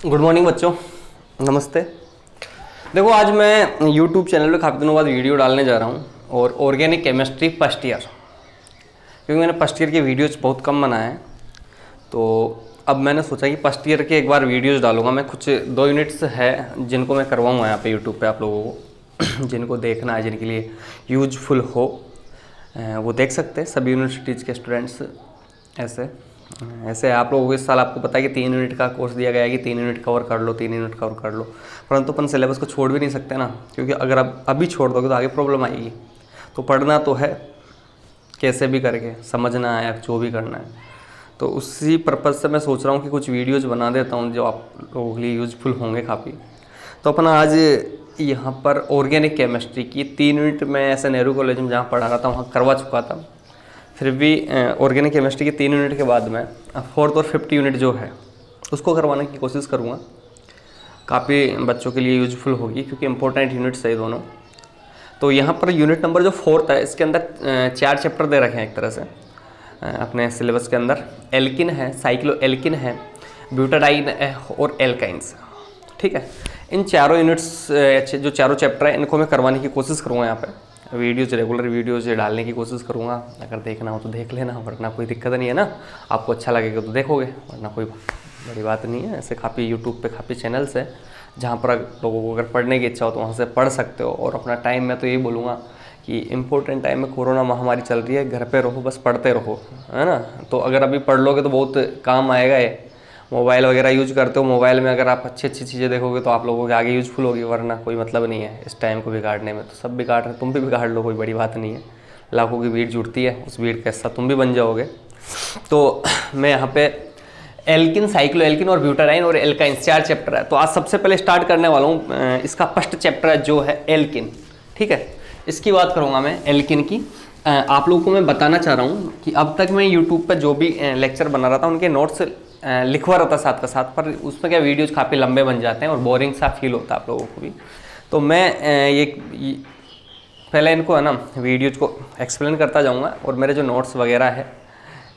Good morning बच्चों, नमस्ते। देखो आज मैं YouTube चैनल पे काफ़ी दिनों बाद वीडियो डालने जा रहा हूँ और ऑर्गेनिक केमिस्ट्री फर्स्ट ईयर, क्योंकि मैंने फर्स्ट ईयर के वीडियोज़ बहुत कम बनाए हैं। तो अब मैंने सोचा कि फर्स्ट ईयर के एक बार वीडियोज़ डालूंगा। मैं कुछ 2 यूनिट्स है जिनको मैं करवाऊँगा यहाँ पे YouTube पे आप लोगों को जिनको देखना है, जिनके लिए यूजफुल हो वो देख सकते हैं सभी यूनिवर्सिटीज़ के स्टूडेंट्स। ऐसे आप लोगों को इस साल आपको पता है कि 3 यूनिट का कोर्स दिया गया है कि 3 यूनिट कवर कर लो, 3 यूनिट कवर कर लो, परंतु अपन सिलेबस को छोड़ भी नहीं सकते ना, क्योंकि अगर आप अभी छोड़ दोगे तो आगे प्रॉब्लम आएगी। तो पढ़ना तो है, कैसे भी करके समझना है, जो भी करना है। तो उसी पर्पज़ से मैं सोच रहा हूँ कि कुछ वीडियोज़ बना देता हूँ जो आप लोगों के लिए यूजफुल होंगे काफ़ी। तो अपन आज यहाँ पर ऑर्गेनिक केमिस्ट्री की 3 यूनिट में ऐसे नेहरू कॉलेज में जहाँ पढ़ा रहा था वहाँ करवा चुका था। फिर भी ऑर्गेनिक केमिस्ट्री के 3 यूनिट के बाद में 4th और 5th यूनिट जो है उसको करवाने की कोशिश करूँगा। काफ़ी बच्चों के लिए यूजफुल होगी क्योंकि इंपॉर्टेंट यूनिट्स है दोनों। तो यहाँ पर यूनिट नंबर जो 4th है इसके अंदर 4 चैप्टर दे रखे हैं एक तरह से अपने सिलेबस के अंदर। एल्किन है, साइक्लो एल्किन है, ब्यूटाडाइन है और एल्काइंस। ठीक है, इन चारों यूनिट्स जो चारों चैप्टर है इनको मैं करवाने की कोशिश करूँगा। यहाँ पे वीडियोज़, रेगुलर वीडियोज़ डालने की कोशिश करूँगा। अगर देखना हो तो देख लेना, वरना कोई दिक्कत नहीं है ना। आपको अच्छा लगेगा तो देखोगे, वरना कोई बड़ी बात नहीं है। ऐसे काफ़ी यूट्यूब पे काफ़ी चैनल्स है जहाँ पर लोगों को अगर पढ़ने की इच्छा हो तो वहाँ से पढ़ सकते हो। और अपना टाइम मैं तो यही बोलूँगा कि इम्पोर्टेंट टाइम में कोरोना महामारी चल रही है, घर पे रहो, बस पढ़ते रहो, है ना। तो अगर अभी पढ़ लोगे तो बहुत काम आएगा। ये मोबाइल वगैरह यूज करते हो, मोबाइल में अगर आप अच्छी अच्छी चीज़ें देखोगे तो आप लोगों के आगे यूजफुल होगी, वरना कोई मतलब नहीं है इस टाइम को बिगाड़ने में। तो सब बिगाड़ रहे, तुम भी बिगाड़ लो, कोई बड़ी बात नहीं है। लाखों की भीड़ जुड़ती है, उस भीड़ का हिस्सा तुम भी बन जाओगे। तो मैं यहाँ पे एल्किन, साइक्लो एल्किन और ब्यूटाडाइन और एल्काइन 4 चैप्टर है। तो आज सबसे पहले स्टार्ट करने वाला हूँ इसका फर्स्ट चैप्टर जो है एल्किन। ठीक है, इसकी बात करूँगा मैं एल्किन की। आप लोगों को मैं बताना चाह रहा हूँ कि अब तक मैं यूट्यूब पर जो भी लेक्चर बना रहा था उनके नोट्स लिखवा रहा था साथ का साथ, पर उसमें क्या वीडियोज काफ़ी लंबे बन जाते हैं और बोरिंग सा फील होता है आप लोगों को भी। तो मैं ये पहले इनको है ना वीडियोज को एक्सप्लेन करता जाऊँगा और मेरे जो नोट्स वगैरह है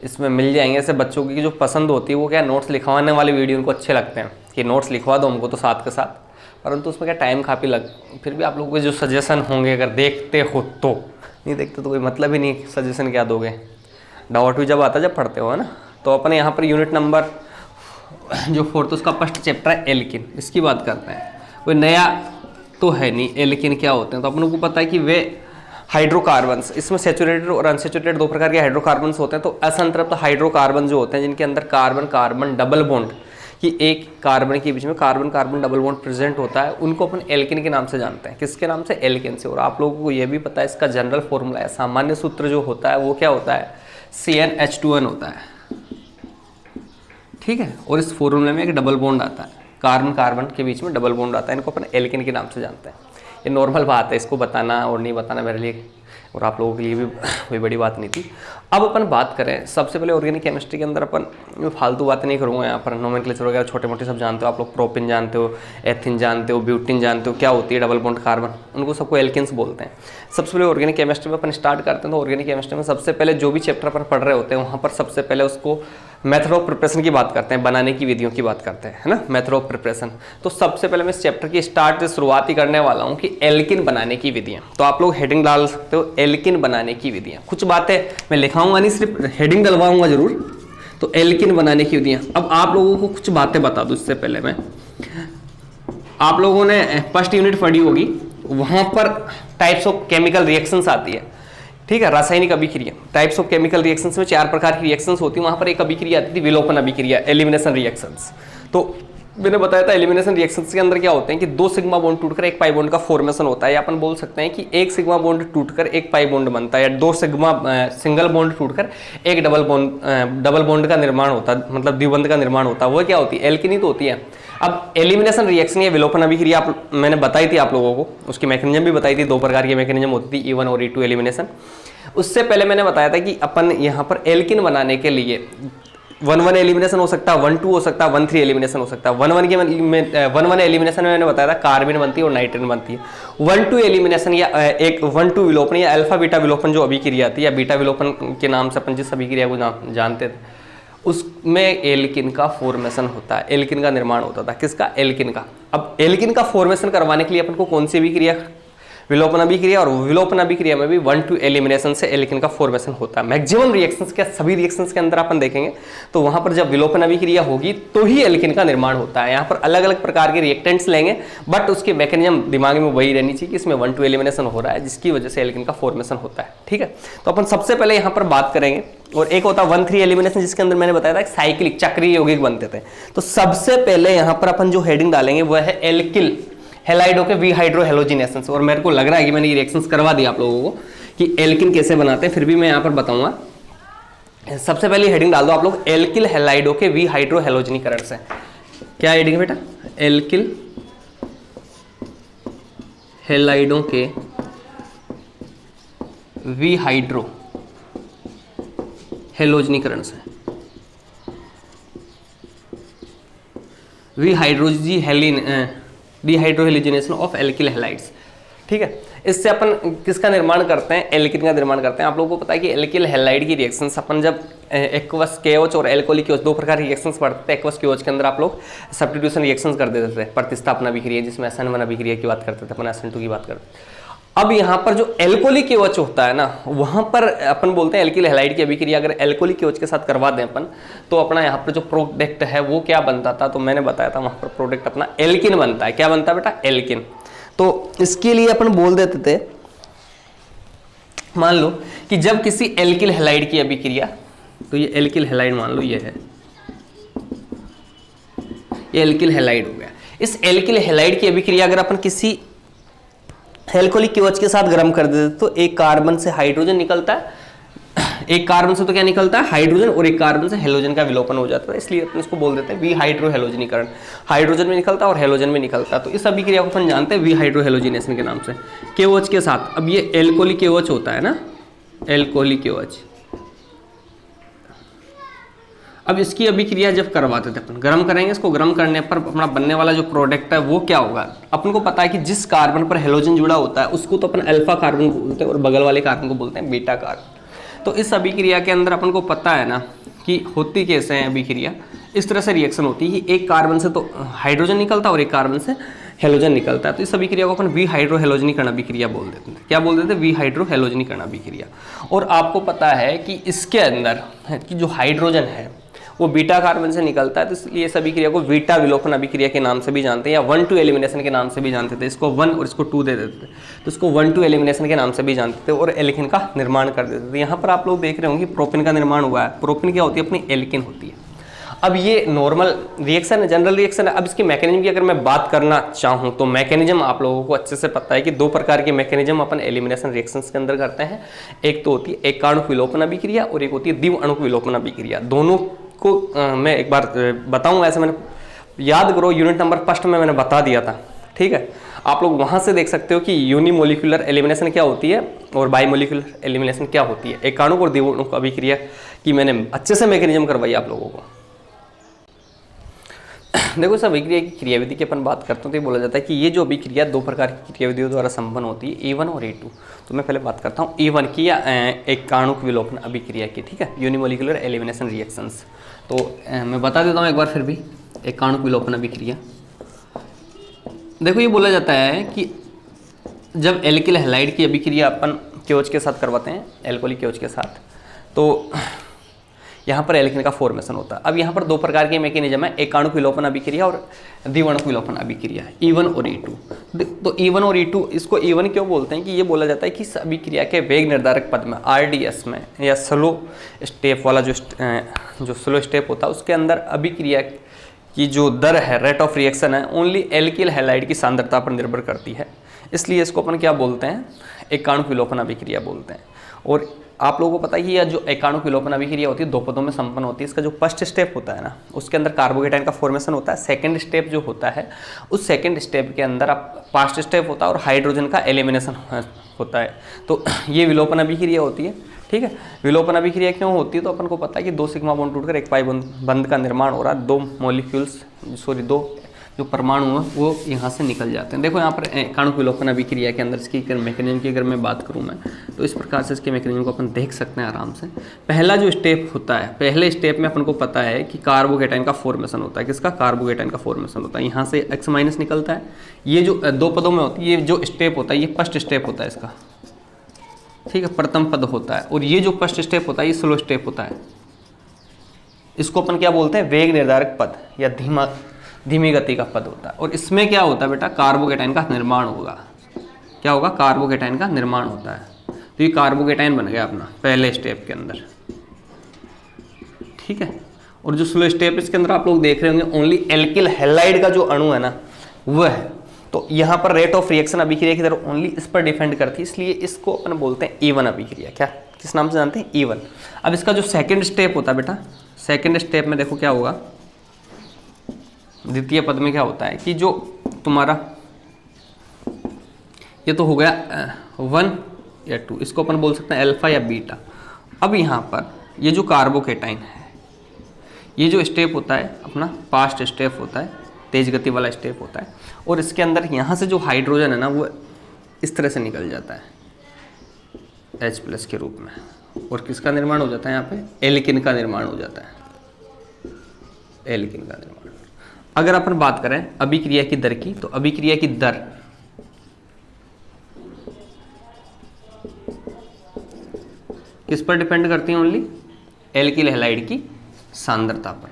इसमें मिल जाएंगे। ऐसे बच्चों की जो पसंद होती है वो क्या, नोट्स लिखवाने वाले वीडियो उनको अच्छे लगते हैं कि नोट्स लिखवा दो हमको तो साथ के साथ, परंतु उसमें क्या टाइम काफ़ी फिर भी आप लोगों के जो सजेशन होंगे, अगर देखते हो तो, नहीं देखते तो कोई मतलब ही नहीं, सजेशन क्या दोगे। डाउट भी जब आता है जब पढ़ते हो, है ना। तो अपने यहाँ पर यूनिट नंबर जो 4th उसका फर्स्ट चैप्टर है एल्किन, इसकी बात करते हैं। कोई नया तो है नहीं, एल्किन क्या होते हैं तो अपनों को पता है कि वे हाइड्रोकार्बन्स, इसमें सेचुरेटेड और अनसेचुरेटेड 2 प्रकार के हाइड्रोकार्बन्स होते हैं। तो असंतृप्त हाइड्रोकार्बन जो होते हैं जिनके अंदर कार्बन कार्बन डबल बॉन्ड कि एक कार्बन के बीच में carbon carbon double bond present होता है, उनको अपन एल्किन के नाम से जानते हैं। किसके नाम से? एल्किन से। और आप लोगों को यह भी पता है इसका जनरल फॉर्मूला है, सामान्य सूत्र जो होता है वो क्या होता है? CnH2n होता है। ठीक है, और इस फॉर्मूले में एक डबल बॉन्ड आता है, कार्बन कार्बन के बीच में डबल बॉन्ड आता है, इनको अपन एल्किन के नाम से जानते हैं। ये नॉर्मल बात है, इसको बताना और नहीं बताना मेरे लिए और आप लोगों के लिए भी कोई बड़ी बात नहीं थी। अब अपन बात करें सबसे पहले ऑर्गेनिक केमिस्ट्री के अंदर अपन फालतू बातें नहीं करूँगा। यहाँ पर नोमेनक्लेचर वगैरह छोटे मोटे सब जानते हो आप लोग, प्रोपिन जानते हो, एथिन जानते हो, ब्यूटिन जानते हो, क्या होती है डबल बॉन्ड कार्बन, उनको सबको एल्किन्स बोलते हैं। सबसे पहले ऑर्गेनिक केमिस्ट्री में अपन स्टार्ट करते हैं। तो ऑर्गेनिक केमिस्ट्री में सबसे पहले जो भी चैप्टर पर पढ़ रहे होते हैं वहाँ पर सबसे पहले उसको मेथड ऑफ प्रिपरेशन की बात करते हैं, बनाने की विधियों की बात करते हैं, है ना, मेथड ऑफ प्रिपरेशन। तो सबसे पहले मैं इस चैप्टर की शुरुआत ही करने वाला हूँ कि एल्किन बनाने की विधियाँ। तो आप लोग हेडिंग डाल सकते हो, एल्किन बनाने की विधियाँ। कुछ बातें मैं लिखाऊंगा नहीं, सिर्फ हेडिंग डलवाऊंगा जरूर। तो एल्किन बनाने की विधियाँ। अब आप लोगों को कुछ बातें बता दूँ इससे पहले मैं, आप लोगों ने फर्स्ट यूनिट पढ़ी होगी, वहाँ पर टाइप्स ऑफ केमिकल रिएक्शंस आती है। ठीक है, रासायनिक अभिक्रिया, टाइप्स ऑफ केमिकल रिएक्शंस में 4 प्रकार की रिएक्शंस होती है। वहाँ पर एक अभिक्रिया आती थी विलोपन अभिक्रिया, एलिमिनेशन रिएक्शंस। तो मैंने बताया था एलिमिनेशन रिएक्शंस के अंदर क्या होते हैं कि 2 सिग्मा बॉन्ड टूटकर एक पाई बॉन्ड का फॉर्मेशन होता है, या अपन बोल सकते हैं कि 1 सिग्मा बॉन्ड टूटकर एक पाई बॉन्ड बनता है, या 2 सिंगल बॉन्ड टूटकर एक डबल बॉन्ड का निर्माण होता है, मतलब द्विबंध का निर्माण होता है। वो क्या होती है? एल्किनी तो होती है। अब एलिमिनेशन रिएक्शन या विलोपन अभिक्रिया मैंने बताई थी आप लोगों को, उसकी मैकेनिज्म भी बताई थी। 2 प्रकार की मैकेनिज्म होती थी, E1 और E2 एलिमिनेशन। उससे पहले मैंने बताया था कि अपन यहाँ पर एल्किन बनाने के लिए 1-1 एलिमिनेशन हो सकता है, 1-2 हो सकता है, 1-3 एलिमिनेशन हो सकता है। 1-1 एलिमिनेशन में मैंने बताया था कार्बन बनती है और नाइट्रोजन बनती है। 1-2 एलिमिनेशन या एक 1-2 विलोपन या अल्फा बीटा विलोपन जो अभिक्रिया आती है, या बीटा विलोपन के नाम से अपन जिस अभिक्रिया को जानते थे, उसमें एल्किन का फॉर्मेशन होता है, एल्किन का निर्माण होता था। किसका? एल्किन का। अब एल्किन का फॉर्मेशन करवाने के लिए अपन को कौन सी अभिक्रिया? विलोपन अभिक्रिया। और विलोपन अभिक्रिया में भी 1-2 एलिमिनेशन से एल्किन का फॉर्मेशन होता है। मैक्सिमम रिएक्शंस के, सभी रिएक्शंस के अंदर अपन देखेंगे तो वहां पर जब विलोपन अभिक्रिया होगी तो ही एल्किन का निर्माण होता है। यहाँ पर अलग अलग प्रकार के रिएक्टेंट्स लेंगे, बट उसके मैकेनिज्म दिमाग में वही रहनी चाहिए कि इसमें 1-2 एलिमिनेशन हो रहा है, जिसकी वजह से एल्किन का फॉर्मेशन होता है। ठीक है, तो अपन सबसे पहले यहाँ पर बात करेंगे। और एक होता है 1-3 एलिमिनेशन, जिसके अंदर मैंने बताया था साइक्लिक, चक्रीय यौगिक बनते थे। तो सबसे पहले यहाँ पर अपन जो हेडिंग डालेंगे वह है एल्किल हैलाइडों के वी हाइड्रो हेलोजिनेशन। और मेरे को लग रहा है कि मैंने ये रिएक्शंस करवा दिया आप लोगों को कि एल्किन कैसे बनाते हैं, फिर भी मैं यहाँ पर बताऊंगा। सबसे पहले हेडिंग डाल दो आप लोग, एल्किल हैलाइडों के वी हाइड्रो हेलोजनीकरण से। क्या हेडिंग है बेटा? एल्किल हैलाइडों के वी हाइड्रो हेलोजनीकरण से। वी हाइड्रोजी डिहाइड्रोहेलोजिनेशन ऑफ एल्किल हैलाइड्स। ठीक है, इससे अपन किसका निर्माण करते हैं? एल्किन का निर्माण करते हैं। आप लोगों को पता है कि एल्किल हैलाइड की रिएक्शंस अपन जब एक्वस KOH और एल्कोहलिक KOH, दो प्रकार की रिएक्शंस पढ़ते हैं। एक्वस KOH के अंदर आप लोग सब्स्टिट्यूशन रिएक्शंस कर देते थे, प्रतिस्थापन अभिक्रिया, जिसमें SN1 अभिक्रिया की बात करते थे, अपन SN2 की बात करते हैं। अब यहाँ पर जो एल्कोहलिक KOH होता है ना, वहां पर अपन बोलते हैं एल्किल हैलाइड की अभिक्रिया अगर एल्कोहलिक KOH के साथ करवा दें अपन, तो अपना यहाँ पर जो प्रोडक्ट है वो क्या बनता था? तो मैंने बताया था वहां पर प्रोडक्ट अपना एल्किन बनता है। क्या बनता है बेटा? एल्किन। तो इसके लिए अपन बोल देते थे, मान लो कि जब किसी एल्किल हैलाइड की अभिक्रिया, तो ये एल्किल हैलाइड मान लो ये है, ये एल्किल हैलाइड हो गया। इस एल्किल हैलाइड की अभिक्रिया अगर अपन किसी एल्कोहलिक KOH के साथ गर्म कर देते तो एक कार्बन से हाइड्रोजन निकलता है, एक कार्बन से तो क्या निकलता है? हाइड्रोजन, और एक कार्बन से हेलोजन का विलोपन हो जाता है। इसलिए अपन इसको बोल देते हैं वी हाइड्रो हेलोजनीकरण। हाइड्रोजन में निकलता है और हेलोजन में निकलता है। तो इस अभिक्रिया को अपन जानते हैं वी हाइड्रो हेलोजिनेशन के नाम से, KOH के साथ। अब ये एल्कोहलिक KOH होता है ना, एल्कोहलिक KOH। अब इसकी अभिक्रिया जब करवाते थे अपन, गर्म करेंगे इसको, गर्म करने पर अपना बनने वाला जो प्रोडक्ट है वो क्या होगा? अपन को पता है कि जिस कार्बन पर हेलोजन जुड़ा होता है उसको तो अपन अल्फा कार्बन बोलते हैं और बगल वाले कार्बन को बोलते हैं बीटा कार्बन। तो इस अभिक्रिया के अंदर अपन को पता है ना कि होती कैसे है अभिक्रिया? इस तरह से रिएक्शन होती है कि एक कार्बन से तो हाइड्रोजन निकलता है और एक कार्बन से हेलोजन निकलता है। तो इस अभिक्रिया को अपन वी हाइड्रो हेलोजनीकरण अभिक्रिया बोल देते हैं। क्या बोल देते हैं? वी हाइड्रो हेलोजनीकरण अभिक्रिया। और आपको पता है कि इसके अंदर कि जो हाइड्रोजन है वो बीटा कार्बन से निकलता है, तो इसलिए इस अभिक्रिया को बीटा विलोपन अभिक्रिया के नाम से भी जानते हैं, या 1-2 एलिमिनेशन के नाम से भी जानते थे। इसको 1 और इसको 2 दे देते थे, तो इसको 1-2 एलिमिनेशन के नाम से भी जानते थे और एल्किन का निर्माण कर देते थे। यहाँ पर आप लोग देख रहे होंगे प्रोपिन का निर्माण हुआ है। प्रोपिन क्या होती है? अपनी एल्किन होती है। अब ये नॉर्मल रिएक्शन है, जनरल रिएक्शन है। अब इसके मैकेनिज्म की अगर मैं बात करना चाहूँ तो मैकेनिज्म आप लोगों को अच्छे से पता है कि दो प्रकार के मैकेनिज्म अपन एलिमिनेशन रिएक्शंस के अंदर करते हैं। एक तो होती है एक आणुक विलोपन अभिक्रिया और एक होती है द्विव अणुक विलोपन अभिक्रिया। दोनों को मैं एक बार बताऊंगा, ऐसे मैंने याद करो यूनिट नंबर फर्स्ट में मैंने बता दिया था। ठीक है, आप लोग वहां से देख सकते हो कि यूनिमोलिकुलर एलिमिनेशन क्या होती है और बाईमोलिकुलर एलिमिनेशन क्या होती है। एक आणुक और द्विअणुक अभिक्रिया की मैंने अच्छे से मैकेनिज्म करवाई आप लोगों को। देखो, इस अभिक्रिया की क्रियाविधि की अपन बात करते हैं तो ये बोला जाता है कि ये जो अभिक्रिया दो प्रकार की क्रियाविधियों द्वारा संपन्न होती है, A1 और A2। तो मैं पहले बात करता हूँ A1 की या एक आणुक विलोपन अभिक्रिया की। ठीक है, यूनिमोलिकुलर एलिमिनेशन रिएक्शंस। तो मैं बता देता हूँ एक बार फिर भी, एक आणुक विलोपन अभिक्रिया। देखो, ये बोला जाता है कि जब एल्किल हैलाइड की अभिक्रिया अपन KOH के साथ करवाते हैं, एल्कोहलिक KOH के साथ, तो यहाँ पर एल्किन का फॉर्मेशन होता है। अब यहाँ पर दो प्रकार के मैकेनिज्म है, एक आणुक विलोपन अभिक्रिया और द्विअणुक विलोपन अभिक्रिया, E1 और E2। तो E1 और E2, इसको E1 क्यों बोलते हैं कि ये बोला जाता है कि इस अभिक्रिया के वेग निर्धारक पद में, RDS में, या स्लो स्टेप वाला जो स्लो स्टेप होता है उसके अंदर अभिक्रिया की जो दर है, रेट ऑफ रिएक्शन है, ओनली एल्किल हैलाइड की सांद्रता पर निर्भर करती है। इसलिए इसको अपन क्या बोलते हैं? एक आणुक विलोपन अभिक्रिया बोलते हैं। और आप लोगों को पता है कि यह जो एक आणुक विलोपन अभिक्रिया होती है दो पदों में संपन्न होती है। इसका जो फर्स्ट स्टेप होता है ना, उसके अंदर कार्बोकेटाइन का फॉर्मेशन होता है। सेकंड स्टेप जो होता है, उस सेकंड स्टेप के अंदर आप फर्स्ट स्टेप होता है और हाइड्रोजन का एलिमिनेशन होता है। तो ये विलोपन अभिक्रिया होती है। ठीक है, विलोपन अभिक्रिया क्यों होती है? तो अपन को पता है कि 2 सिग्मा बॉन्ड टूटकर एक पाई बंध का निर्माण हो रहा है। दो जो परमाणु है वो यहाँ से निकल जाते हैं। देखो यहाँ पर एकाणुक विलोपन अभिक्रिया के अंदर इसकी मैकेनिज्म की अगर मैं बात करूँ मैं, तो इस प्रकार से इसके मैकेनिज्म को अपन देख सकते हैं आराम से। पहला जो स्टेप होता है, पहले स्टेप में अपन को पता है कि कार्बोकेटाइन का फॉर्मेशन होता है। किसका? कार्बोकेटाइन का फॉर्मेशन होता है। यहाँ से X माइनस निकलता है। ये जो दो पदों में होती है, ये जो स्टेप होता है ये फर्स्ट स्टेप होता है इसका, ठीक है, प्रथम पद होता है। और ये जो फर्स्ट स्टेप होता है ये स्लो स्टेप होता है। इसको अपन क्या बोलते हैं? वेग निर्धारक पद या धीमी गति का पद होता है। और इसमें क्या होता है बेटा? कार्बोकेटाइन का निर्माण होगा। क्या होगा? कार्बोकेटाइन का निर्माण होता है। तो ये कार्बोकेटाइन बन गया अपना पहले स्टेप के अंदर, ठीक है। और जो स्लो स्टेप इसके अंदर आप लोग देख रहे होंगे ओनली एल्किल हैलाइड का जो अणु है ना वह है। तो यहाँ पर रेट ऑफ रिएक्शन अभिक्रिया की तरफ ओनली इस पर डिपेंड करती है, इसलिए इसको अपन बोलते हैं E1 अभिक्रिया। क्या, किस नाम से जानते हैं? E1। अब इसका जो सेकंड स्टेप होता है बेटा, सेकंड स्टेप में देखो क्या होगा, द्वितीय पद में क्या होता है कि जो तुम्हारा ये तो हो गया 1 या 2, इसको अपन बोल सकते हैं अल्फा या बीटा। अब यहाँ पर ये जो कार्बोकेटाइन है, ये जो स्टेप होता है अपना फास्ट स्टेप होता है, तेज गति वाला स्टेप होता है। और इसके अंदर यहाँ से जो हाइड्रोजन है ना वो इस तरह से निकल जाता है H+ के रूप में। और किसका निर्माण हो जाता है? यहाँ पे एल्किन का निर्माण हो जाता है, एल्किन का निर्माण। अगर अपन बात करें अभिक्रिया की दर की, तो अभिक्रिया की दर किस पर डिपेंड करती है? ओनली एल्किल हैलाइड की सांद्रता पर।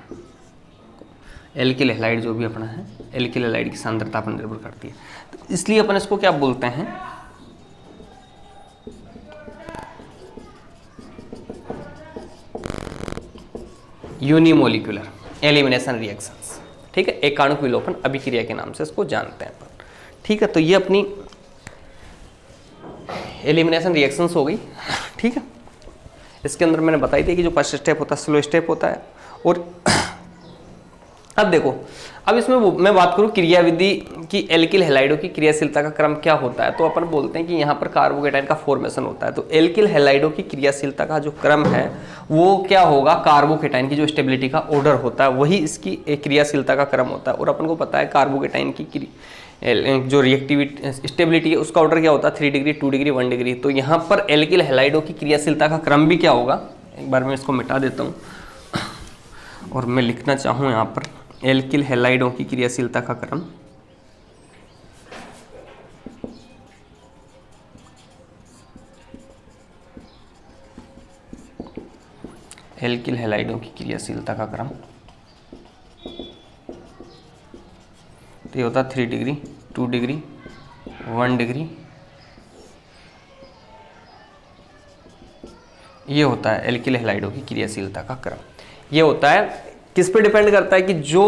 एल्किल हैलाइड जो भी अपना है, एल्किल हैलाइड की सांद्रता पर निर्भर करती है। तो इसलिए अपन इसको क्या बोलते हैं? यूनिमोलिकुलर एलिमिनेशन रिएक्शंस, ठीक है। एकाणुक विलोपन अभिक्रिया के नाम से इसको जानते हैं अपन, ठीक है। तो ये अपनी एलिमिनेशन रिएक्शंस हो गई, ठीक है। इसके अंदर मैंने बताई थी कि जो फर्स्ट स्टेप होता है स्लो स्टेप होता है। और अब देखो, अब इसमें मैं बात करूं क्रियाविधि की, एल्किल हैलाइडों की क्रियाशीलता का क्रम क्या होता है, तो अपन बोलते हैं कि यहाँ पर कार्बोकेटाइन का फॉर्मेशन होता है। तो एल्किल हैलाइडों की क्रियाशीलता का जो क्रम है वो क्या होगा? कार्बोकेटाइन की जो स्टेबिलिटी का ऑर्डर होता है वही इसकी एक क्रियाशीलता का क्रम होता है। और अपन को पता है कार्बोकेटाइन की जो रिएक्टिविटी स्टेबिलिटी है उसका ऑर्डर क्या होता है? 3 डिग्री, 2 डिग्री, 1 डिग्री। तो यहाँ पर एल्किल हैलाइडों की क्रियाशीलता का क्रम भी क्या होगा? एक बार मैं इसको मिटा देता हूँ और मैं लिखना चाहूँ यहाँ पर एल्किल हैलाइडों की क्रियाशीलता का क्रम। एल्किल हैलाइडों की क्रियाशीलता का क्रम तो ये होता है 3 डिग्री, 2 डिग्री, 1 डिग्री। ये होता है एल्किल हैलाइडों की क्रियाशीलता का क्रम। ये होता है किस पे डिपेंड करता है कि जो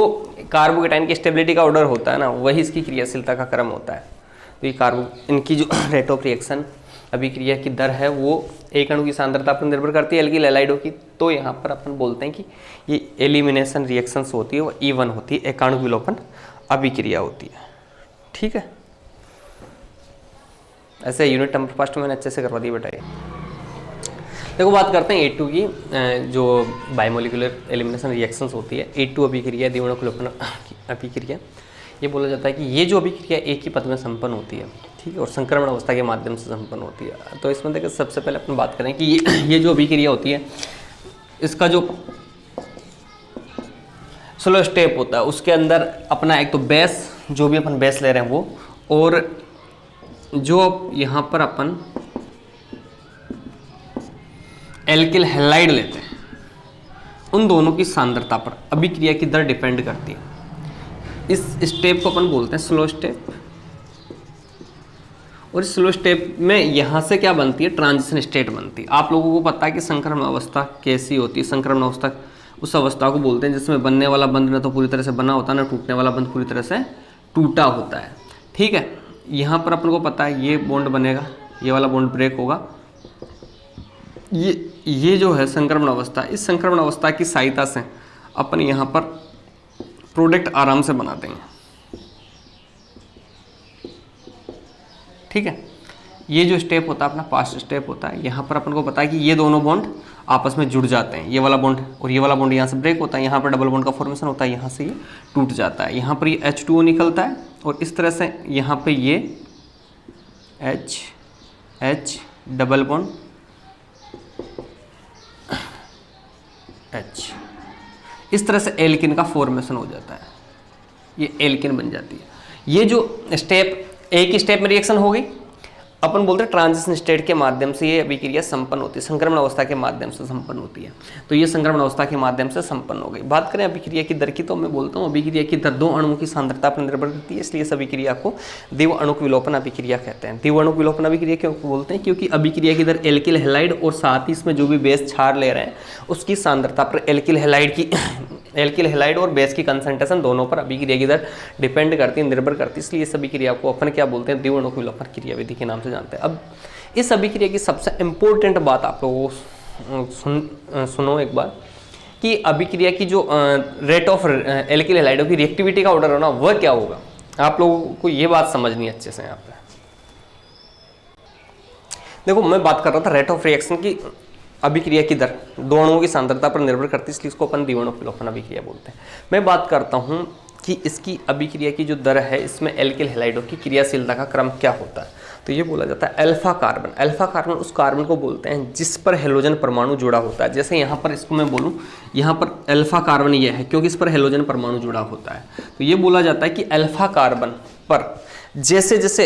कार्बोकेटाइन की स्टेबिलिटी का ऑर्डर होता है ना वही इसकी क्रियाशीलता का क्रम होता है। तो ये इनकी जो रेट ऑफ रिएक्शन अभिक्रिया की दर है वो एक अणु की सांद्रता पर निर्भर करती है एल्किल हैलाइडों की। तो यहाँ पर अपन बोलते हैं कि ये एलिमिनेशन रिएक्शंस होती है वो E1 होती है, एकाणु विलोपन अभिक्रिया होती है, ठीक है। ऐसे यूनिट नंबर फर्स्ट मैंने अच्छे से करवा दी बेटा। देखो बात करते हैं A2 की, जो बायोमोलिकुलर एलिमिनेशन रिएक्शंस होती है। A2 अभिक्रिया द्विआण्विक विलोपन अभिक्रिया, ये बोला जाता है कि ये जो अभिक्रिया एक ही पद में संपन्न होती है, ठीक है, और संक्रमण अवस्था के माध्यम से संपन्न होती है। तो इसमें देखिए सबसे पहले अपन बात करें कि ये जो अभिक्रिया होती है इसका जो स्लो स्टेप होता है उसके अंदर अपना एक तो बेस, जो भी अपन बेस ले रहे हैं वो, और जो यहाँ पर अपन एल्किल हैलाइड लेते हैं उन दोनों की सांद्रता पर अभिक्रिया की दर डिपेंड करती है। इस स्टेप को अपन बोलते हैं स्लो स्टेप। और इस स्लो स्टेप में यहाँ से क्या बनती है? ट्रांजिशन स्टेट बनती है। आप लोगों को पता है कि संक्रमण अवस्था कैसी होती है? संक्रमण अवस्था उस अवस्था को बोलते हैं जिसमें बनने वाला बंध न तो पूरी तरह से बना होता है, न टूटने वाला बंध पूरी तरह से टूटा होता है, ठीक है। यहाँ पर अपन को पता है ये बॉन्ड बनेगा, ये वाला बॉन्ड ब्रेक होगा। ये जो है संक्रमण अवस्था, इस संक्रमण अवस्था की सहायता से अपन यहाँ पर प्रोडक्ट आराम से बना देंगे, ठीक है। ये जो स्टेप होता है अपना फास्ट स्टेप होता है। यहाँ पर अपन को पता है कि ये दोनों बॉन्ड आपस में जुड़ जाते हैं, ये वाला बॉन्ड और ये वाला बॉन्ड यहाँ से ब्रेक होता है, यहाँ पर डबल बॉन्ड का फॉर्मेशन होता है, यहाँ से ये टूट जाता है, यहाँ पर ये H2O निकलता है और इस तरह से यहाँ पे ये H डबल बॉन्ड H, इस तरह से एल्किन का फॉर्मेशन हो जाता है, ये एल्किन बन जाती है। ये जो स्टेप एक ही स्टेप में रिएक्शन हो गई, अपन बोलते हैं ट्रांजिशन स्टेट के माध्यम से ये अभिक्रिया संपन्न होती है, संक्रमण अवस्था के माध्यम से संपन्न होती है। तो ये संक्रमण अवस्था के माध्यम से संपन्न हो गई। बात करें अभिक्रिया की दर की, तो मैं बोलता हूँ अभिक्रिया की दर दो अणुओं की सांद्रता पर निर्भर करती है, इसलिए इस अभिक्रिया को द्विअणुक विलोपन अभिक्रिया कहते हैं। द्विअणुक विलोपन अभिक्रिया क्यों बोलते हैं? क्योंकि अभिक्रिया की दर एल्किल हैलाइड और साथ ही इसमें जो भी बेस क्षार ले रहे हैं उसकी सांद्रता पर एल्किल हैलाइड और बेस की कंसंट्रेशन दोनों पर अभिक्रिया की दर डिपेंड करती है, निर्भर करती है। इसलिए इस अभिक्रिया को अपन क्या बोलते हैं? द्विअणुक विलोपन क्रिया विधि के नाम से जानते हैं। अब इस अभिक्रिया की सबसे इंपॉर्टेंट बात आप लोगों को सुनो एक बार, कि अभिक्रिया की जो रेट ऑफ एल्किल हैलाइडों की रिएक्टिविटी का ऑर्डर होना वह क्या होगा। आप लोगों को ये बात समझनी है अच्छे से। यहाँ पे देखो, मैं बात कर रहा था रेट ऑफ रिएक्शन की, अभिक्रिया की दर दो अणुओं की सांद्रता पर निर्भर करती है, इसलिए इसको अपन द्विअणुक विलोपन अभिक्रिया बोलते हैं। मैं बात करता हूँ कि इसकी अभिक्रिया की जो दर है, इसमें एल्किल हैलाइडों की क्रियाशीलता का क्रम क्या होता है। तो ये बोला जाता है अल्फा कार्बन। अल्फा कार्बन उस कार्बन को बोलते हैं जिस पर हेलोजन परमाणु जुड़ा होता है। जैसे यहाँ पर इसको मैं बोलूँ, यहाँ पर अल्फा कार्बन ये है क्योंकि इस पर हेलोजन परमाणु जुड़ा होता है। तो ये बोला जाता है कि अल्फा कार्बन पर जैसे जैसे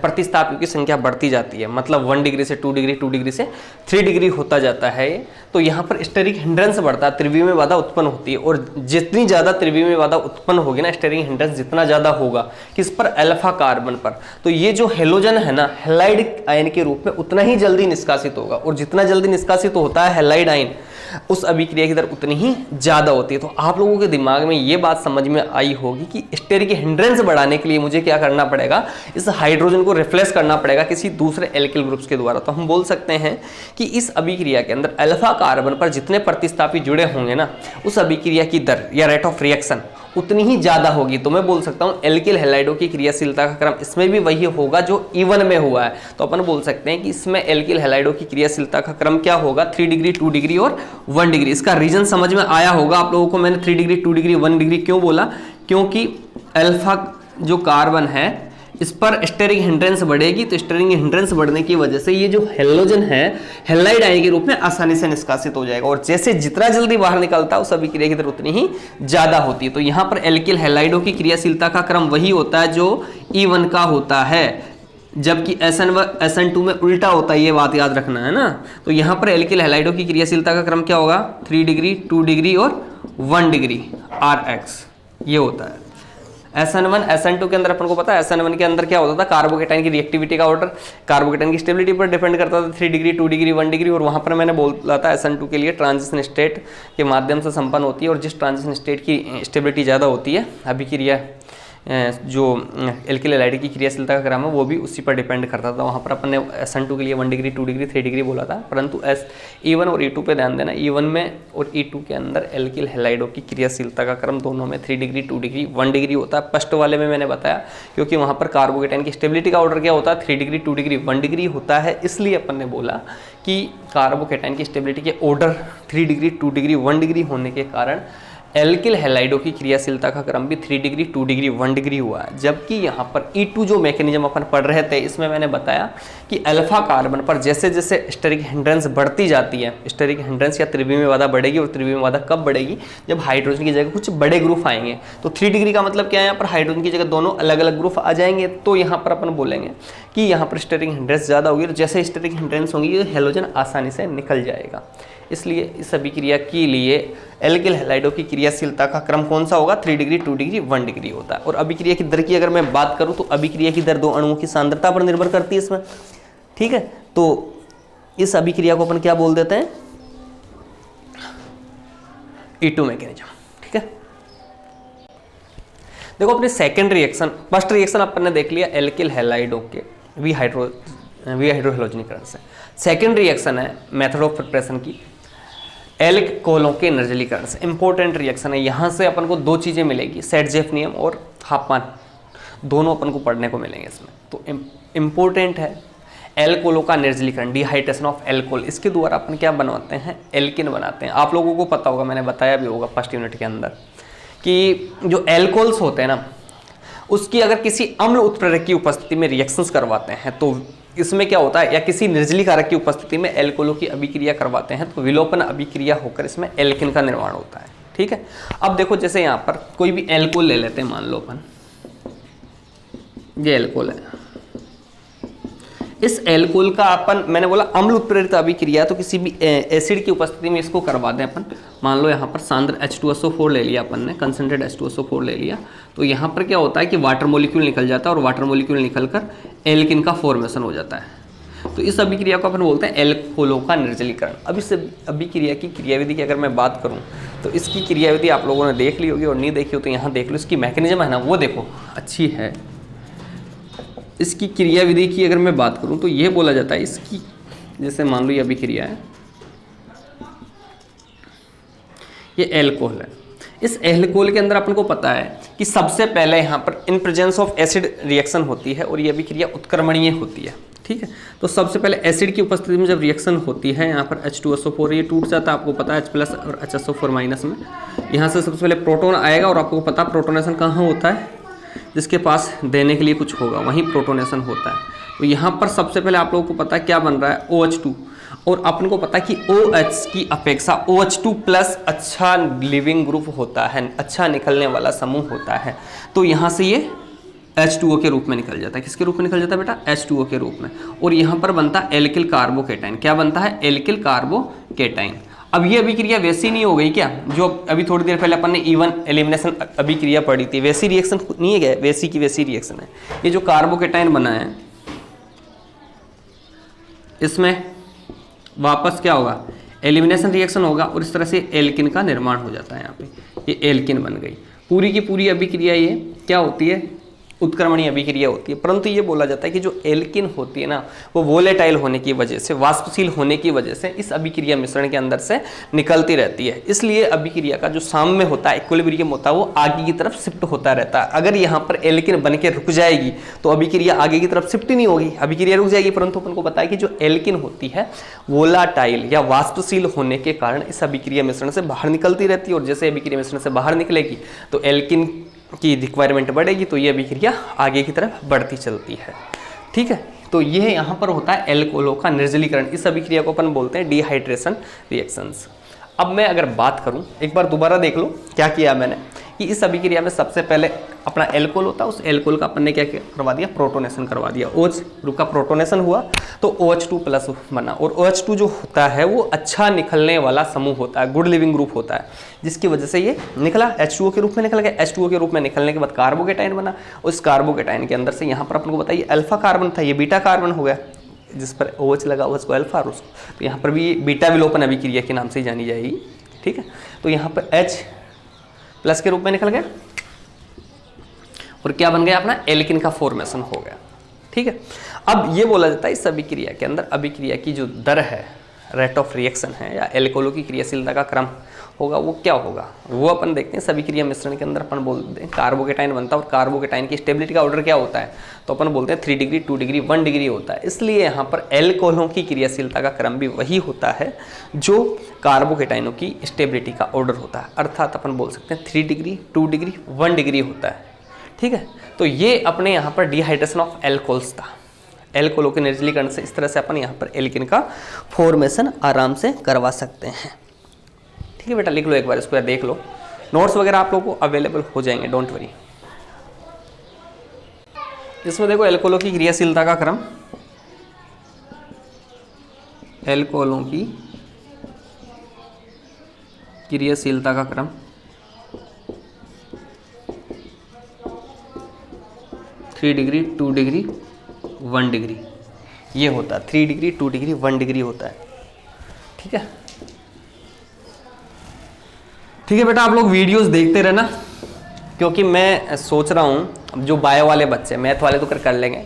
प्रतिस्थापियों की संख्या बढ़ती जाती है, मतलब 1 डिग्री से 2 डिग्री, 2 डिग्री से 3 डिग्री होता जाता है, तो यहाँ पर स्टेरिक हिंड्रेंस बढ़ता है, त्रिविमीय में बाधा उत्पन्न होती है। और जितनी ज़्यादा त्रिविमीय में बाधा उत्पन्न होगी ना, स्टेरिक हिंड्रेंस जितना ज़्यादा होगा किस पर? अल्फा कार्बन पर, तो ये जो हेलोजन है ना, हैलाइड आयन के रूप में उतना ही जल्दी निष्कासित होगा। और जितना जल्दी निष्कासित होता है हैलाइड आयन, उस अभिक्रिया की दर उतनी ही ज़्यादा होती है। तो आप लोगों के दिमाग में ये बात समझ में आई होगी कि स्टेरिक हिंड्रेंस बढ़ाने के लिए मुझे क्या करना पड़ेगा? इस हाइड्रोजन को रिप्लेस करना पड़ेगा किसी दूसरे एल्किल ग्रुप्स के द्वारा। तो हम बोल सकते हैं कि इस अभिक्रिया के अंदर अल्फा कार्बन पर जितने प्रतिस्थापी जुड़े होंगे ना, उस अभिक्रिया की दर या रेट ऑफ रिएक्शन उतनी ही ज़्यादा होगी। तो मैं बोल सकता हूँ एल्किल हैलाइडों की क्रियाशीलता का क्रम इसमें भी वही होगा जो E1 में हुआ है। तो अपन बोल सकते हैं कि इसमें एल्किल हैलाइडों की क्रियाशीलता का क्रम क्या होगा? 3 डिग्री, 2 डिग्री और 1 डिग्री। इसका रीजन समझ में आया होगा आप लोगों को। मैंने 3 डिग्री, 2 डिग्री, 1 डिग्री क्यों बोला? क्योंकि अल्फा जो कार्बन है इस पर स्टेरिक हिंड्रेंस बढ़ेगी, तो स्टेरिक हिंड्रेंस बढ़ने की वजह से ये जो हेलोजन है हैलाइड आयन के रूप में आसानी से निष्कासित हो जाएगा। और जैसे जितना जल्दी बाहर निकलता है उस अभिक्रिया की दर उतनी ही ज्यादा होती है। तो यहाँ पर एल्किल हैलाइडों की क्रियाशीलता का क्रम वही होता है जो E1 का होता है, जबकि SN2 में उल्टा होता है। ये बात याद रखना है ना। तो यहाँ पर एल्किल हैलाइडों की क्रियाशीलता का क्रम क्या होगा? 3 डिग्री, 2 डिग्री और 1 डिग्री RX ये होता है। SN1 SN2 के अंदर अपन को पता है SN1 के अंदर क्या होता था? कार्बोकेटाइन की रिएक्टिविटी का ऑर्डर कार्बोकेटाइन की स्टेबिलिटी पर डिपेंड करता था, 3 डिग्री, 2 डिग्री, 1 डिग्री। और वहाँ पर मैंने बोला था SN2 के लिए ट्रांजिशन स्टेट के माध्यम से संपन्न होती है, और जिस ट्रांजिशन स्टेट की स्टेबिलिटी ज़्यादा होती है, अभिक्रिया जो एल्किल हैलाइड की क्रियाशीलता का क्रम है वो भी उसी पर डिपेंड करता था। वहाँ पर अपन ने SN2 के लिए 1 डिग्री, 2 डिग्री, 3 डिग्री बोला था, परंतु E1 और E2 पे ध्यान देना। E1 में और E2 के अंदर एल्किल हैलाइडों की क्रियाशीलता का क्रम दोनों में 3 डिग्री, 2 डिग्री, 1 डिग्री होता है। फर्स्ट वाले में मैंने बताया क्योंकि वहाँ पर कार्बोकेटाइन की स्टेबिलिटी का ऑर्डर क्या होता है? 3 डिग्री, 2 डिग्री, 1 डिग्री होता है। इसलिए अपन ने बोला कि कार्बोकेटाइन की स्टेबिलिटी के ऑर्डर 3 डिग्री, 2 डिग्री, 1 डिग्री होने के कारण एल्किल हैलाइडों की क्रियाशीलता का क्रम भी 3 डिग्री, 2 डिग्री, 1 डिग्री हुआ है। जबकि यहाँ पर E2 जो मैकेनिज्म अपन पढ़ रहे थे, इसमें मैंने बताया कि अल्फा कार्बन पर जैसे जैसे स्टेरिक हिंड्रेंस बढ़ती जाती है, स्टेरिक हिंड्रेंस या त्रिविमीय बाधा बढ़ेगी। और त्रिविमीय बाधा कब बढ़ेगी? जब हाइड्रोजन की जगह कुछ बड़े ग्रुप आएंगे। तो 3 डिग्री का मतलब क्या है? यहाँ पर हाइड्रोजन की जगह दोनों अलग अलग ग्रुप आ जाएंगे। तो यहाँ पर अपन बोलेंगे कि यहाँ पर स्टेरिक हिंड्रेंस ज़्यादा होगी, और जैसे स्टेरिक हिंड्रेंस होंगी ये हेलोजन आसानी से निकल जाएगा। इसलिए इस अभिक्रिया के लिए एल्किल हैलाइडों की क्रियाशीलता का क्रम कौन सा होगा? 3 डिग्री, 2 डिग्री, 1 डिग्री होता है। और अभिक्रिया की दर की अगर मैं बात करूं तो अभिक्रिया की दर दो अणुओं की सांद्रता पर निर्भर करती है इसमें, ठीक है। तो इस अभिक्रिया को अपन क्या बोल देते हैं? E2 मैकेनिज्म, ठीक है। देखो अपने सेकेंड रिएक्शन, फर्स्ट रिएक्शन अपन ने देख लिया एल्किल हैलाइडों के वी हाइड्रोहेलोजनीकरण से। सेकेंड रिएक्शन है मेथड ऑफ प्रिपरेशन की एल्कोहलों के निर्जलीकरण से। इंपॉर्टेंट रिएक्शन है। यहाँ से अपन को दो चीज़ें मिलेगी, सेटजेफ नियम और हाफमान, दोनों अपन को पढ़ने को मिलेंगे इसमें। तो इम्पोर्टेंट है एल्कोहलों का निर्जलीकरण, डिहाइड्रेशन ऑफ एल्कोहल, इसके द्वारा अपन क्या बनवाते हैं, एल्किन बनाते हैं। आप लोगों को पता होगा, मैंने बताया भी होगा फर्स्ट यूनिट के अंदर कि जो एल्कोहल्स होते हैं ना, उसकी अगर किसी अम्ल उत्प्रेरक की उपस्थिति में रिएक्शंस करवाते हैं तो इसमें क्या होता है, या किसी निर्जली कारक की उपस्थिति में एल्कोहलों की अभिक्रिया करवाते हैं तो विलोपन अभिक्रिया होकर इसमें एल्किन का निर्माण होता है। ठीक है, अब देखो जैसे यहाँ पर कोई भी एल्कोहल ले लेते हैं, मान लो अपन ये एल्कोहल है, इस एल्कोहल का अपन, मैंने बोला अम्ल उत्प्रेरित अभिक्रिया, तो किसी भी एसिड की उपस्थिति में इसको करवा दें अपन। मान लो यहाँ पर सांद्र H2SO4 ले लिया अपन ने, कंसंट्रेट H2SO4 ले लिया, तो यहाँ पर क्या होता है कि वाटर मॉलिक्यूल निकल जाता है और वाटर मॉलिक्यूल निकलकर एल्किन का फॉर्मेशन हो जाता है। तो इस अभिक्रिया को अपन बोलते हैं एल्कोहलों का निर्जलीकरण। अब इस अभिक्रिया की क्रियाविधि की अगर मैं बात करूँ तो इसकी क्रियाविधि आप लोगों ने देख ली होगी, और नहीं देखी हो तो यहाँ देख लो। इसकी मैकेनिज्म है ना, वो देखो अच्छी है। इसकी क्रियाविधि की अगर मैं बात करूं तो यह बोला जाता है, इसकी जैसे मान लो ये अभिक्रिया है, ये एल्कोहल है। इस एल्कोहल के अंदर अपन को पता है कि सबसे पहले यहाँ पर in presence of acid reaction होती है और ये अभिक्रिया उत्क्रमणीय होती है। ठीक है, तो सबसे पहले एसिड की उपस्थिति में जब रिएक्शन होती है, यहाँ पर H2SO4 ये टूट जाता है, आपको पता है H+ और HSO4- में। यहाँ से सबसे पहले प्रोटॉन आएगा और आपको पता प्रोटोनेशन कहाँ होता है, जिसके पास देने के लिए कुछ होगा वहीं प्रोटोनेशन होता है। तो यहाँ पर सबसे पहले आप लोगों को पता है क्या बन रहा है, OH2, और अपन को पता है कि OH की अपेक्षा OH2+ अच्छा लिविंग ग्रुप होता है, अच्छा निकलने वाला समूह होता है। तो यहाँ से ये H2O के रूप में निकल जाता है। किसके रूप में निकल जाता है बेटा, H2O के रूप में। और यहाँ पर बनता है एल्किल कार्बोकेटाइन। क्या बनता है, एल्किल कार्बोकेटाइन। अब ये अभिक्रिया वैसी नहीं हो गई क्या, जो अभी थोड़ी देर पहले अपन ने इवन एलिमिनेशन अभिक्रिया पढ़ी थी, वैसी रिएक्शन नहीं है, वैसी की वैसी रिएक्शन है। ये जो कार्बोकेटाइन बना है इसमें वापस क्या होगा, एलिमिनेशन रिएक्शन होगा और इस तरह से एल्किन का निर्माण हो जाता है। यहाँ पे ये एल्किन बन गई। पूरी की पूरी अभिक्रिया ये क्या होती है, उत्क्रमणीय अभिक्रिया होती है। परंतु ये बोला जाता है कि जो एल्किन होती है ना, वो वोलेटाइल होने की वजह से, वाष्पशील होने की वजह से इस अभिक्रिया मिश्रण के अंदर से निकलती रहती है। इसलिए अभिक्रिया का जो साम्य होता है, इक्विलिब्रियम होता है, वो आगे की तरफ शिफ्ट होता रहता है। अगर यहाँ पर एल्किन बन के रुक जाएगी तो अभिक्रिया आगे की तरफ शिफ्ट ही नहीं होगी, अभिक्रिया रुक जाएगी। परंतु अपन को पता है कि जो एल्किन होती है वोलाटाइल या वाष्पशील होने के कारण इस अभिक्रिया मिश्रण से बाहर निकलती रहती है, और जैसे अभिक्रिया मिश्रण से बाहर निकलेगी तो एल्किन की रिक्वायरमेंट बढ़ेगी, तो ये अभिक्रिया आगे की तरफ बढ़ती चलती है। ठीक है, तो ये यहाँ पर होता है एल्कोहलों का निर्जलीकरण। इस अभिक्रिया को अपन बोलते हैं डिहाइड्रेशन रिएक्शंस। अब मैं अगर बात करूँ, एक बार दोबारा देख लो क्या किया मैंने, कि इस अभिक्रिया में सबसे पहले अपना एल्कोहल होता है, उस एल्कोहल का अपन ने क्या करवा दिया, प्रोटोनेशन करवा दिया। OH ग्रुप का प्रोटोनेशन हुआ तो OH2+ बना, और OH2 जो होता है वो अच्छा निकलने वाला समूह होता है, गुड लिविंग ग्रुप होता है, जिसकी वजह से ये निकला, H2O के रूप में निकल गया। H2O के रूप में निकलने के बाद कार्बोकेटाइन बना। उस कार्बोकेटाइन के अंदर से यहाँ पर अपन को बताइए अल्फा कार्बन था, ये बीटा कार्बन हो गया, जिस पर OH लगा OH को अल्फा, और उसको तो यहाँ पर भी बीटा विलोपन अभिक्रिया के नाम से जानी जाएगी। ठीक है, तो यहाँ पर H+ के रूप में निकल गया और क्या बन गया, अपना एल्किन का फॉर्मेशन हो गया। ठीक है, अब ये बोला जाता है इस अभिक्रिया के अंदर अभिक्रिया की जो दर है, रेट ऑफ रिएक्शन है, या एल्कोहलों की क्रियाशीलता का क्रम होगा, वो क्या होगा, वो अपन देखते हैं। सभी क्रिया मिश्रण के अंदर अपन बोलते हैं कार्बोकेटाइन बनता है, और कार्बोकेटाइन की स्टेबिलिटी का ऑर्डर क्या होता है, तो अपन बोलते हैं 3 डिग्री, 2 डिग्री, 1 डिग्री होता है। इसलिए यहाँ पर एल्कोहलों की क्रियाशीलता का क्रम भी वही होता है जो कार्बोकेटाइनों की स्टेबिलिटी का ऑर्डर होता है, अर्थात अपन बोल सकते हैं 3 डिग्री, 2 डिग्री, 1 डिग्री होता है। ठीक है, तो ये अपने यहाँ पर डिहाइड्रेशन ऑफ एल्कोहल्स था। एल्कोहलों के निर्जलीकरण से इस तरह से अपन यहाँ पर एल्किन का फॉर्मेशन आराम से करवा सकते हैं। ठीक है बेटा, लिख लो एक बार इसको या देख लो, नोट्स वगैरह आप लोगों को अवेलेबल हो जाएंगे, डोंट वरी। इसमें देखो एल्कोहलों की क्रियाशीलता का क्रम, एल्कोहलों की क्रियाशीलता का क्रम 3 डिग्री, 2 डिग्री, 1 डिग्री ये होता है। 3 डिग्री, 2 डिग्री, 1 डिग्री होता है। ठीक है, ठीक है बेटा, आप लोग वीडियोस देखते रहना, क्योंकि मैं सोच रहा हूँ जो बायो वाले बच्चे, मैथ वाले तो कर लेंगे,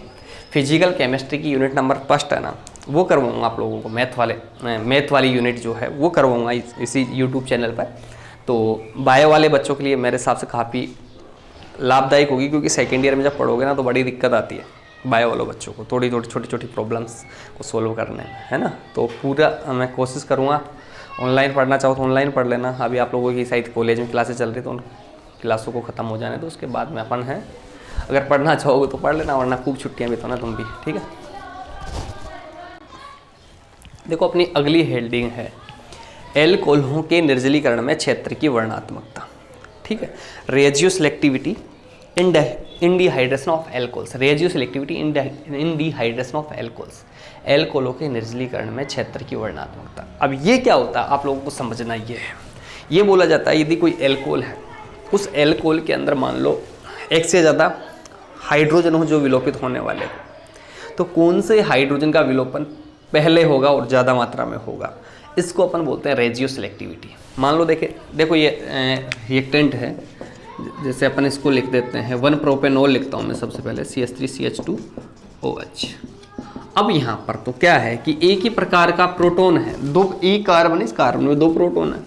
फिजिकल केमिस्ट्री की यूनिट नंबर 1 है ना, वो करवाऊँगा आप लोगों को। मैथ वाली यूनिट जो है वो करवाऊँगा इसी यूट्यूब चैनल पर। तो बायो वाले बच्चों के लिए मेरे हिसाब से काफ़ी लाभदायक होगी, क्योंकि सेकेंड ईयर में जब पढ़ोगे ना तो बड़ी दिक्कत आती है। बायो वालों बच्चों को, थोड़ी थोड़ी छोटी छोटी प्रॉब्लम्स को सोल्व करने में, है ना। तो पूरा मैं कोशिश करूँगा, ऑनलाइन पढ़ना चाहो तो ऑनलाइन पढ़ लेना। अभी आप लोगों की शायद कॉलेज में क्लासेस चल रही तो उन क्लासों को ख़त्म हो जाने तो उसके बाद में अपन है, अगर पढ़ना चाहोगे तो पढ़ लेना, वरना खूब छुट्टियाँ बिताना तुम भी, ठीक है। देखो अपनी अगली हेडिंग है एल्कोहलों के निर्जलीकरण में क्षेत्र की वर्णनात्मकता, ठीक है। Regio selectivity in dehydration of alcohols, regio selectivity in dehydration of alcohols, एल्कोहलों के निर्जलीकरण में क्षेत्र की वर्णनात्मकता। अब ये क्या होता है आप लोगों को समझना ये है, ये बोला जाता है यदि कोई एल्कोहल है, उस एल्कोहल के अंदर मान लो एक से ज़्यादा हाइड्रोजन हो जो विलोपित होने वाले हो, तो कौन से हाइड्रोजन का विलोपन पहले होगा और ज़्यादा मात्रा में होगा, इसको अपन बोलते हैं रेजियो सिलेक्टिविटी। मान लो देखो ये रिएक्टेंट है, जैसे अपन इसको लिख देते हैं 1 प्रोपेनॉल लिखता हूँ मैं सबसे पहले CH3CH2OH। अब यहाँ पर तो क्या है कि एक ही प्रकार का प्रोटॉन है, दो एक कार्बन, इस कार्बन में 2 प्रोटॉन है,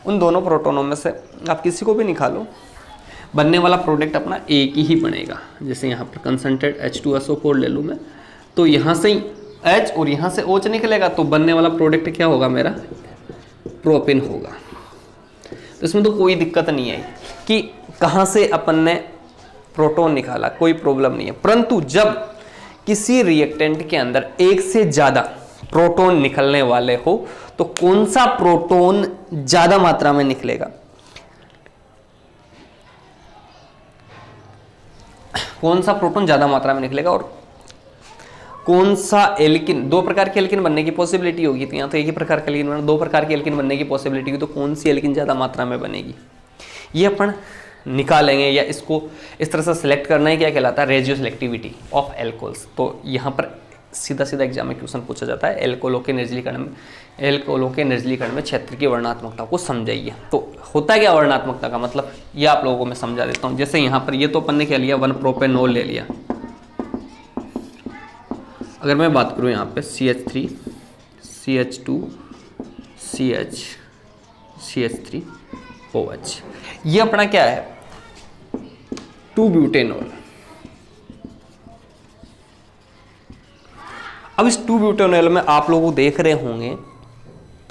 उन दोनों प्रोटॉनों में से आप किसी को भी निकालो, बनने वाला प्रोडक्ट अपना एक ही बनेगा। जैसे यहाँ पर कंसंट्रेट H2SO4 ले लूँ मैं, तो यहाँ से ही H और यहाँ से OH निकलेगा, तो बनने वाला प्रोडक्ट क्या होगा मेरा, प्रोपेन होगा। तो इसमें तो कोई दिक्कत नहीं है कि कहाँ से अपन ने प्रोटॉन निकाला, कोई प्रॉब्लम नहीं है। परंतु जब किसी रिएक्टेंट के अंदर एक से ज़्यादा प्रोटॉन निकलने वाले हो तो कौन सा प्रोटॉन ज़्यादा मात्रा में निकलेगा, कौन सा प्रोटॉन ज़्यादा मात्रा में निकलेगा और कौन सा एल्किन, 2 प्रकार के एल्किन बनने की पॉसिबिलिटी होगी। तो यहाँ तो एक ही प्रकार का एल्किन बना, 2 प्रकार के एल्किन बनने की पॉसिबिलिटी होगी, तो कौन सी एल्किन ज़्यादा मात्रा में बनेगी ये अपन निकालेंगे, या इसको इस तरह से सिलेक्ट करना ही क्या कहलाता है, रेजियो सिलेक्टिविटी ऑफ एल्कोहल्स। तो यहाँ पर सीधा सीधा एग्जाम में क्वेश्चन पूछा जाता है एल्कोहलों के निर्जलीकरण में क्षेत्र की वर्णनात्मकता को समझाइए। तो होता है क्या वर्णनात्मकता का मतलब, ये आप लोगों को मैं समझा देता हूँ। जैसे यहाँ पर ये तो अपन ने क्या लिया, 1 प्रोपेनॉल ले लिया। अगर मैं बात करूँ यहाँ पे CH3 CH2 CH CH3OH, ये अपना क्या है, 2 ब्यूटेनॉल। अब इस 2 ब्यूटेनॉल में आप लोग देख रहे होंगे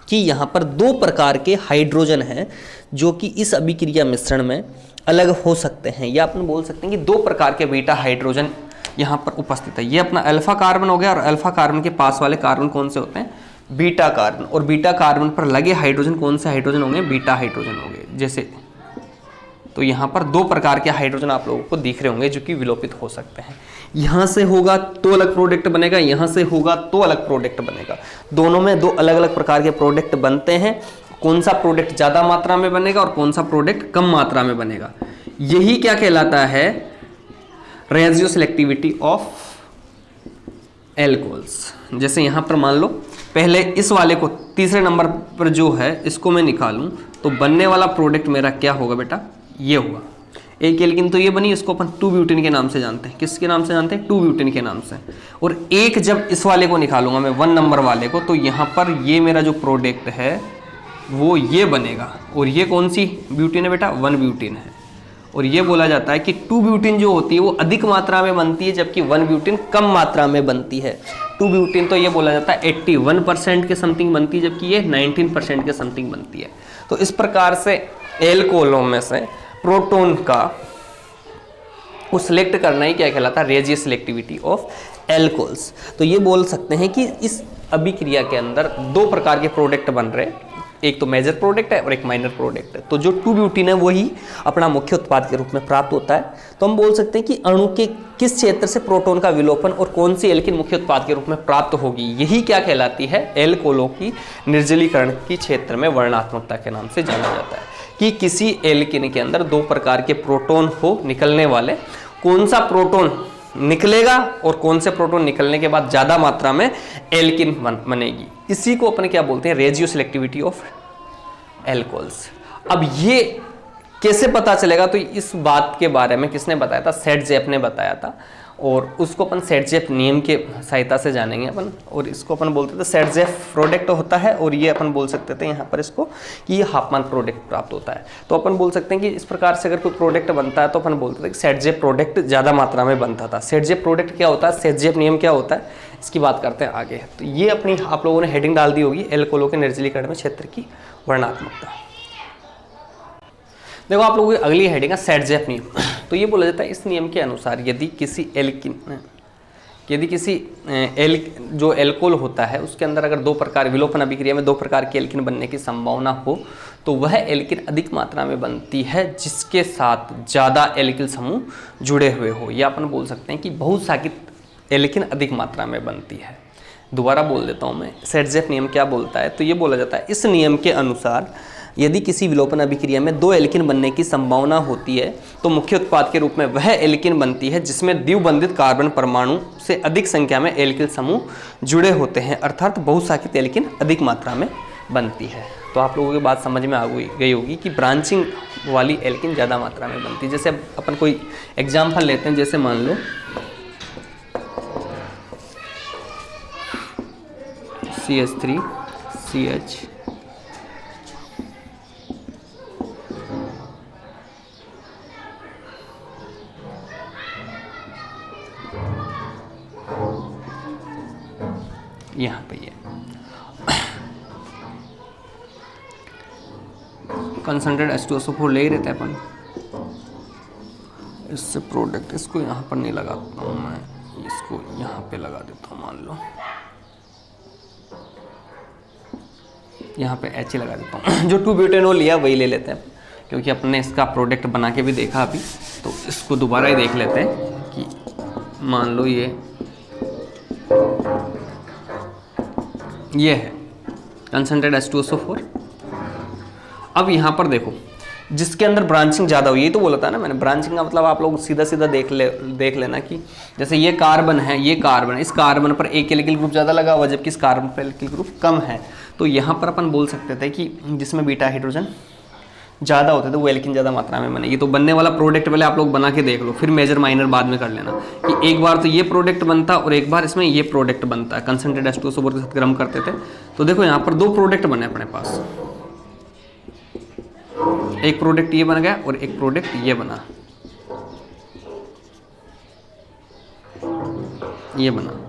कि यहाँ पर 2 प्रकार के हाइड्रोजन हैं जो कि इस अभिक्रिया मिश्रण में अलग हो सकते हैं, या अपन बोल सकते हैं कि 2 प्रकार के बीटा हाइड्रोजन यहाँ पर उपस्थित है। ये अपना अल्फा कार्बन हो गया, और अल्फा कार्बन के पास वाले कार्बन कौन से होते हैं, बीटा कार्बन। और बीटा कार्बन पर लगे हाइड्रोजन कौन से हाइड्रोजन होंगे, बीटा हाइड्रोजन होंगे। जैसे तो यहाँ पर 2 प्रकार के हाइड्रोजन आप लोगों को दिख रहे होंगे जो कि विलोपित हो सकते हैं। यहाँ से होगा तो अलग प्रोडक्ट बनेगा, यहाँ से होगा तो अलग प्रोडक्ट बनेगा। दोनों में 2 अलग अलग प्रकार के प्रोडक्ट बनते हैं। कौन सा प्रोडक्ट ज़्यादा मात्रा में बनेगा और कौन सा प्रोडक्ट कम मात्रा में बनेगा, यही क्या कहलाता है, रेजियो सिलेक्टिविटी ऑफ एल्कोहल्स। जैसे यहाँ पर मान लो पहले इस वाले को तीसरे नंबर पर जो है इसको मैं निकालूं तो बनने वाला प्रोडक्ट मेरा क्या होगा बेटा, ये होगा। एक एल्किन तो ये बनी, इसको अपन 2 ब्यूटेन के नाम से जानते हैं। किसके नाम से जानते हैं, 2 ब्यूटेन के नाम से। और एक जब इस वाले को निकालूंगा मैं 1 नंबर वाले को, तो यहाँ पर ये मेरा जो प्रोडक्ट है वो ये बनेगा। और ये कौन सी ब्यूटेन है बेटा, 1 ब्यूटेन है। और ये बोला जाता है कि 2 ब्यूटेन जो होती है वो अधिक मात्रा में बनती है, जबकि 1 ब्यूटेन कम मात्रा में बनती है। 2 ब्यूटेन तो ये बोला जाता है 81% के समथिंग बनती है, जबकि ये 19% के समथिंग बनती है। तो इस प्रकार से एल्कोहलों में से प्रोटॉन का को सिलेक्ट करना ही क्या कहलाता है, रेजियो सिलेक्टिविटी ऑफ एल्कोहल्स। तो ये बोल सकते हैं कि इस अभिक्रिया के अंदर 2 प्रकार के प्रोडक्ट बन रहे हैं, एक तो मेजर प्रोडक्ट है और एक माइनर प्रोडक्ट है। तो जो 2 ब्यूटेन है वही अपना मुख्य उत्पाद के रूप में प्राप्त होता है। तो हम बोल सकते हैं कि अणु के किस क्षेत्र से प्रोटॉन का विलोपन और कौन सी एल्किन मुख्य उत्पाद के रूप में प्राप्त होगी, यही क्या कहलाती है, एल्कोहलों की निर्जलीकरण की क्षेत्र में वर्णनात्मकता के नाम से जाना जाता है। कि किसी एल्किन के अंदर 2 प्रकार के प्रोटॉन हो निकलने वाले, कौन सा प्रोटॉन निकलेगा और कौन से प्रोटॉन निकलने के बाद ज़्यादा मात्रा में एल्किन बनेगी, इसी को अपन क्या बोलते हैं, रेजियो सिलेक्टिविटी ऑफ एल्कोहल्स। अब ये कैसे पता चलेगा, तो इस बात के बारे में किसने बताया था, सेट जेप ने बताया था। और उसको अपन सेटजेफ नियम के सहायता से जानेंगे अपन। और इसको अपन बोलते थे सेटजेफ प्रोडक्ट होता है, और ये अपन बोल सकते थे यहाँ पर इसको कि ये हाफमान प्रोडक्ट प्राप्त होता है। तो अपन बोल सकते हैं कि इस प्रकार से अगर कोई प्रोडक्ट बनता है तो अपन बोलते थे कि सेटजेफ प्रोडक्ट ज़्यादा मात्रा में बनता था। सेटजेफ प्रोडक्ट क्या होता है, सेटजेफ नियम क्या होता है, इसकी बात करते हैं आगे। तो ये अपनी आप लोगों ने हेडिंग डाल दी होगी, एल्कोहलों के निर्जलीकरण में क्षेत्र की वर्णनात्मकता। देखो आप लोगों की अगली हेडिंग है सेटजेफ नियम। तो ये बोला जाता है इस नियम के अनुसार यदि किसी जो एल्कोहल होता है उसके अंदर अगर दो प्रकार विलोपन अभिक्रिया में दो प्रकार के एल्किन बनने की संभावना हो तो वह एल्किन अधिक मात्रा में बनती है जिसके साथ ज़्यादा एल्किल समूह जुड़े हुए हो, या अपन बोल सकते हैं कि बहुशाखित एल्किन अधिक मात्रा में बनती है। दोबारा बोल देता हूँ मैं, सेटजेफ नियम क्या बोलता है। तो ये बोला जाता है इस नियम के अनुसार यदि किसी विलोपन अभिक्रिया में दो एल्किन बनने की संभावना होती है तो मुख्य उत्पाद के रूप में वह एल्किन बनती है जिसमें द्विबंधित कार्बन परमाणु से अधिक संख्या में एल्किल समूह जुड़े होते हैं, अर्थात बहुशाखित एल्किन अधिक मात्रा में बनती है। तो आप लोगों की बात समझ में आ गई होगी कि ब्रांचिंग वाली एल्किन ज़्यादा मात्रा में बनती है। जैसे अपन कोई एग्जाम्पल लेते हैं, जैसे मान लो CH3CH यहाँ पे ये कंसंट्रेट H2SO4 ले ही रहता है अपन, इससे प्रोडक्ट इसको यहाँ पर नहीं लगाता हूँ मैं, इसको यहाँ पे लगा देता हूँ। मान लो यहाँ पे H लगा देता हूँ। जो 2-ब्यूटेनॉल लिया वही ले लेते हैं क्योंकि अपने इसका प्रोडक्ट बना के भी देखा अभी, तो इसको दोबारा ही देख लेते हैं कि मान लो ये है कंसंट्रेट H2SO4। अब यहाँ पर देखो जिसके अंदर ब्रांचिंग ज़्यादा हुई, ये तो बोला था ना मैंने, ब्रांचिंग का मतलब आप लोग सीधा सीधा देख लेना कि जैसे ये कार्बन है, ये कार्बन है, इस कार्बन पर एक एल्किल ग्रुप ज़्यादा लगा हुआ जबकि इस कार्बन पर एल्किल ग्रुप कम है। तो यहाँ पर अपन बोल सकते थे कि जिसमें बीटा हाइड्रोजन ज़्यादा होते थे वो एल्किन ज़्यादा मात्रा में बनेगी। तो बनने वाला प्रोडक्ट पहले आप लोग बना के देख लो, फिर मेजर माइनर बाद में कर लेना कि एक बार तो ये प्रोडक्ट बनता और एक बार इसमें ये प्रोडक्ट बनता है। कंसंट्रेट H2SO4 के साथ गर्म करते थे तो देखो यहाँ पर दो प्रोडक्ट बने अपने पास, एक प्रोडक्ट ये बन गया और एक प्रोडक्ट ये बना, ये बना।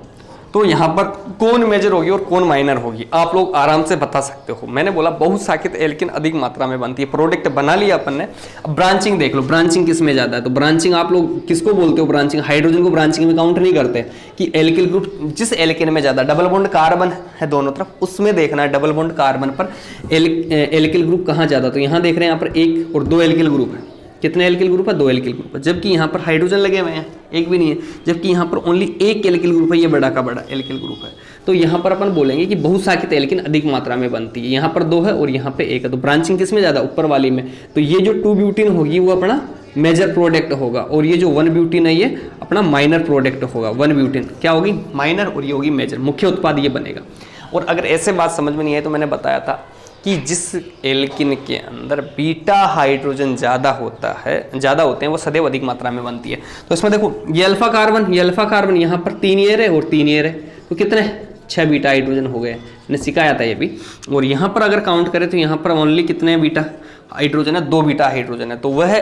तो यहाँ पर कौन मेजर होगी और कौन माइनर होगी आप लोग आराम से बता सकते हो। मैंने बोला बहुशाखित एल्किन अधिक मात्रा में बनती है, प्रोडक्ट बना लिया अपन ने। अब ब्रांचिंग देख लो, ब्रांचिंग किस में ज़्यादा है। तो ब्रांचिंग आप लोग किसको बोलते हो, ब्रांचिंग हाइड्रोजन को ब्रांचिंग में काउंट नहीं करते कि एल्किल ग्रुप जिस एल्किन में ज़्यादा डबल बॉन्ड कार्बन है दोनों तरफ उसमें देखना है डबल बॉन्ड कार्बन पर एल्किल ग्रुप कहाँ ज़्यादा। तो यहाँ देख रहे हैं यहाँ पर एक और दो एल्किल ग्रुप है, कितने एल्किल ग्रुप है, दो एल्किल ग्रुप है, जबकि यहाँ पर हाइड्रोजन लगे हुए हैं एक भी नहीं है, जबकि यहाँ पर ओनली एक एल्किल ग्रुप है, ये बड़ा का बड़ा एल्किल ग्रुप है। तो यहाँ पर अपन बोलेंगे कि बहुशाखित एल्किन अधिक मात्रा में बनती है। यहाँ पर दो है और यहाँ पे एक है, तो ब्रांचिंग किस में ज़्यादा, ऊपर वाली में। तो ये जो 2-ब्यूटीन होगी वो अपना मेजर प्रोडक्ट होगा और ये जो 1-ब्यूटीन है ये अपना माइनर प्रोडक्ट होगा। 1-ब्यूटीन क्या होगी, माइनर, और ये होगी मेजर, मुख्य उत्पाद ये बनेगा। और अगर ऐसे बात समझ में नहीं आई तो मैंने बताया था कि जिस एल्किन के अंदर बीटा हाइड्रोजन ज़्यादा होते हैं वो सदैव अधिक मात्रा में बनती है। तो इसमें देखो ये अल्फा कार्बन यहाँ पर 3 एयर है और 3 एयर है, तो कितने 6 बीटा हाइड्रोजन हो गए, मैंने सिखाया था ये भी। और यहाँ पर अगर काउंट करें तो यहाँ पर ओनली कितने बीटा हाइड्रोजन है, 2 बीटा हाइड्रोजन है। तो वह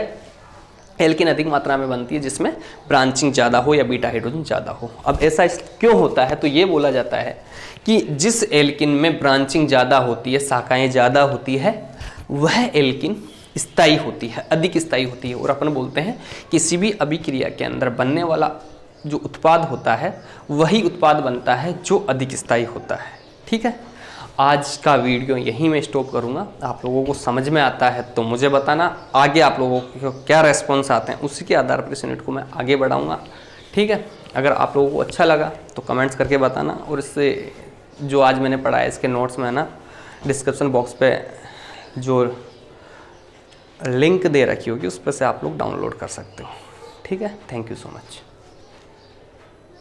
एल्किन अधिक मात्रा में बनती है जिसमें ब्रांचिंग ज़्यादा हो या बीटा हाइड्रोजन ज़्यादा हो। अब ऐसा क्यों होता है, तो ये बोला जाता है कि जिस एल्किन में ब्रांचिंग ज़्यादा होती है, शाखाएं ज़्यादा होती है, वह एल्किन स्थायी होती है, अधिक स्थायी होती है। और अपन बोलते हैं किसी भी अभिक्रिया के अंदर बनने वाला जो उत्पाद होता है वही उत्पाद बनता है जो अधिक स्थायी होता है। ठीक है, आज का वीडियो यहीं मैं स्टॉप करूँगा। आप लोगों को समझ में आता है तो मुझे बताना, आगे आप लोगों को क्या रेस्पॉन्स आते हैं उसी के आधार पर इस यूनिट को मैं आगे बढ़ाऊँगा। ठीक है, अगर आप लोगों को अच्छा लगा तो कमेंट्स करके बताना, और इससे जो आज मैंने पढ़ा है इसके नोट्स में ना डिस्क्रिप्शन बॉक्स पे जो लिंक दे रखी होगी उस पर से आप लोग डाउनलोड कर सकते हो। ठीक है, थैंक यू सो मच।